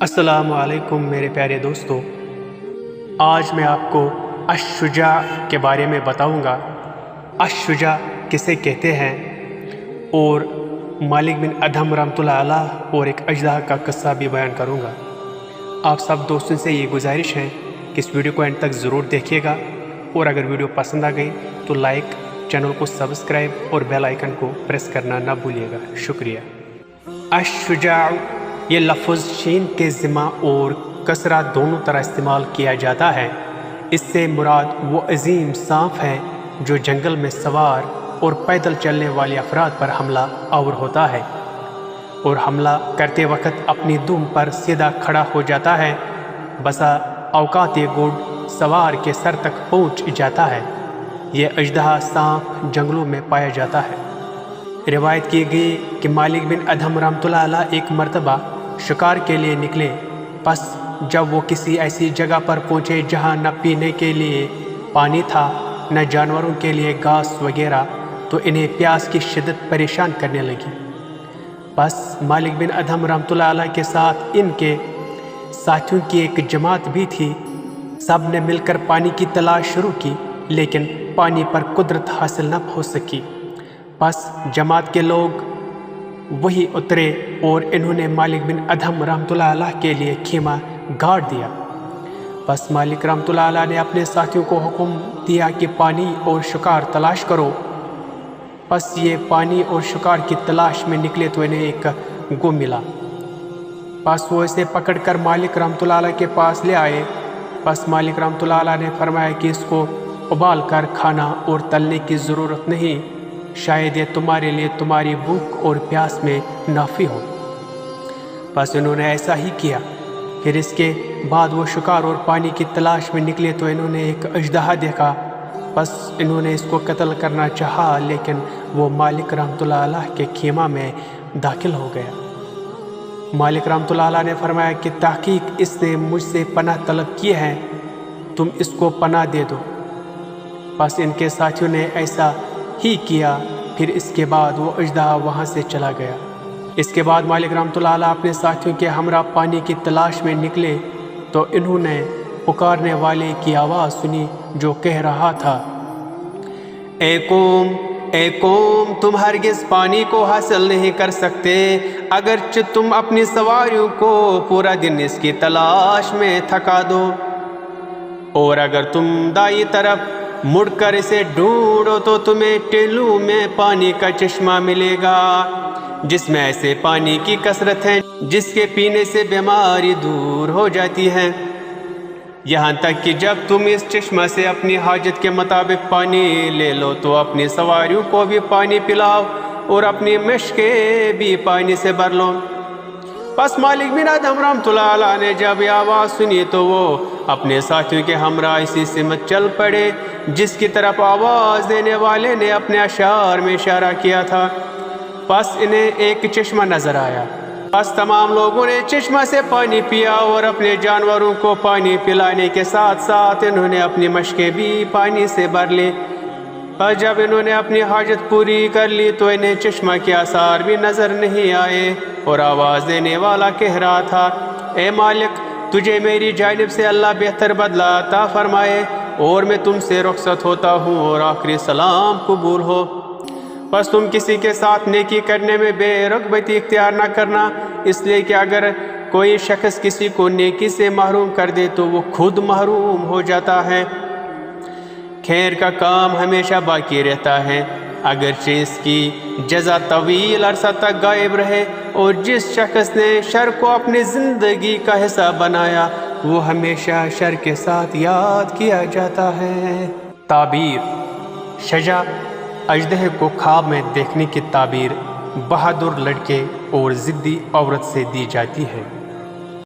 अस्सलामु अलैकुम मेरे प्यारे दोस्तों, आज मैं आपको अश-शुजा के बारे में बताऊंगा। अश-शुजा किसे कहते हैं और मालिक बिन अदहम रहमतुल्लाह अलैह और एक अजदहा का किस्सा भी बयान करूंगा। आप सब दोस्तों से ये गुजारिश है कि इस वीडियो को एंड तक ज़रूर देखिएगा और अगर वीडियो पसंद आ गई तो लाइक, चैनल को सब्सक्राइब और बेल आइकन को प्रेस करना ना भूलिएगा। शुक्रिया। अश-शुजा ये लफ्ज़ शीन के ज़िमा और कसरा दोनों तरह इस्तेमाल किया जाता है। इससे मुराद वो अजीम सांप है जो जंगल में सवार और पैदल चलने वाले अफराद पर हमला आवर होता है और हमला करते वक्त अपनी दुम पर सीधा खड़ा हो जाता है। बसा औकात ये घुड़ सवार के सर तक पहुंच जाता है। ये अजदहा सांप जंगलों में पाया जाता है। रिवायत की गई कि मालिक बिन अदहम रहमतुल्लाह अलैह एक मरतबा शिकार के लिए निकले। बस जब वो किसी ऐसी जगह पर पहुँचे जहाँ न पीने के लिए पानी था न जानवरों के लिए घास वगैरह, तो इन्हें प्यास की शिद्दत परेशान करने लगी। बस मालिक बिन अदहम रहमतुल्लाह अलैह के साथ इनके साथियों की एक जमात भी थी। सब ने मिलकर पानी की तलाश शुरू की, लेकिन पानी पर कुदरत हासिल न हो सकी। बस जमात के लोग वही उतरे और इन्होंने मालिक बिन अदहम रहमतुल्लाह अलैह के लिए खीमा गाड़ दिया। बस मालिक रहमतुल्लाह अलैह ने अपने साथियों को हुक्म दिया कि पानी और शिकार तलाश करो। बस ये पानी और शिकार की तलाश में निकले तो इन्हें एक गुम मिला। बस वो इसे पकड़कर मालिक रहमतुल्लाह अलैह के पास ले आए। बस मालिक रहमतुल्लाह अलैह ने फरमाया कि इसको उबाल कर खाना और तलने की ज़रूरत नहीं, शायद ये तुम्हारे लिए तुम्हारी भूख और प्यास में नाफी हो। बस इन्होंने ऐसा ही किया। फिर इसके बाद वो शिकार और पानी की तलाश में निकले तो इन्होंने एक अजदहा देखा। बस इन्होंने इसको कत्ल करना चाहा, लेकिन वो मालिक रहमतुल्लाह अलैह के खीमा में दाखिल हो गया। मालिक रहमतुल्लाह अलैह ने फरमाया कि तहकीक इसने मुझसे पनाह तलब की है, तुम इसको पनाह दे दो। बस इनके साथियों ने ऐसा ही किया। फिर इसके बाद वो अजदहा वहाँ से चला गया। इसके बाद मालिक रहमतुल्लाह अलैह अपने साथियों के हमरा पानी की तलाश में निकले तो इन्होंने पुकारने वाले की आवाज़ सुनी जो कह रहा था, ए कौम, तुम हरगिज़ पानी को हासिल नहीं कर सकते, अगरचे तुम अपनी सवारियों को पूरा दिन इसकी तलाश में थका दो, और अगर तुम दाई तरफ मुड़कर इसे ढूंढो तो तुम्हें टेलू में पानी का चश्मा मिलेगा, जिसमें ऐसे पानी की कसरत है जिसके पीने से बीमारी दूर हो जाती है। यहाँ तक कि जब तुम इस चश्मा से अपनी हाजत के मुताबिक पानी ले लो तो अपनी सवारियों को भी पानी पिलाओ और अपनी मशकें भी पानी से भर लो। बस मालिक बिन अदहम रहमतुल्लाह अलैह ने जब ये आवाज़ सुनी तो वो अपने साथियों के हमरा इसी सिमत चल पड़े जिसकी तरफ आवाज़ देने वाले ने अपने अशार में इशारा किया था। बस इन्हें एक चश्मा नज़र आया। बस तमाम लोगों ने चश्मा से पानी पिया और अपने जानवरों को पानी पिलाने के साथ साथ इन्होंने अपनी मशकें भी पानी से भर ली। पर जब इन्होंने अपनी हाजत पूरी कर ली तो इन्हें चश्मा के आसार भी नज़र नहीं आए और आवाज़ देने वाला कह रहा था, ए मालिक, तुझे मेरी जानिब से अल्लाह बेहतर बदला अता फरमाए और मैं तुमसे रुखसत होता हूँ और आखिरी सलाम कबूल हो। बस तुम किसी के साथ नेकी करने में बेरग़बती इख्तियार ना करना, इसलिए कि अगर कोई शख्स किसी को नेकी से महरूम कर दे तो वो खुद महरूम हो जाता है। खैर का काम हमेशा बाकी रहता है, अगरचे इसकी जज़ा तवील अरसा तक गायब रहे, और जिस शख्स ने शर को अपनी ज़िंदगी का हिस्सा बनाया वो हमेशा शर के साथ याद किया जाता है। ताबीर शजा अजदहे को ख्वाब में देखने की ताबीर बहादुर लड़के और ज़िद्दी औरत से दी जाती है।